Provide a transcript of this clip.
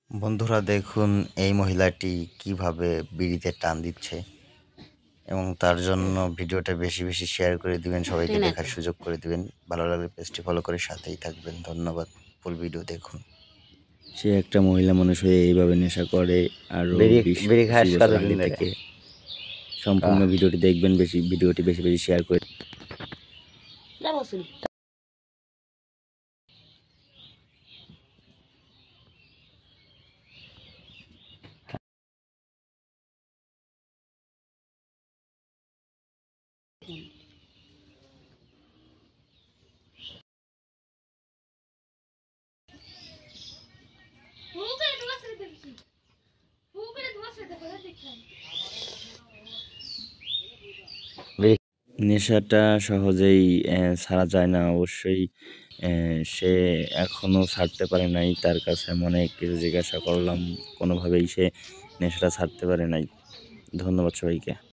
বন্ধুরা দেখুন এই মহিলাটি কিভাবে বিড়িতে টান দিচ্ছে এবং তার জন্য ভিডিওটা বেশি বেশি শেয়ার করে দিবেন, সবাইকে দেখার সুযোগ করে দিবেন। ভালো লাগলে পেজটি ফলো করে সাথেই থাকবেন। ধন্যবাদ। ফুল ভিডিও দেখুন। সে একটা মহিলা মানুষ হয়ে এইভাবে নেশা করে আরো বিড়ি 20-25 খাস বছর কতদিন আগে ধরে? থেকে। সম্পূর্ণ ভিডিওটি দেখবেন, ভিডিওটি বেশি বেশি শেয়ার করে নেশাটা সহজেই ছাড়া যায় না অবশ্যই। সে এখনো ছাড়তে পারে নাই। তার কাছে আমি অনেক কিছু জিজ্ঞাসা করলাম, কোনোভাবেই সে নেশাটা ছাড়তে পারে নাই। ধন্যবাদ সবাইকে।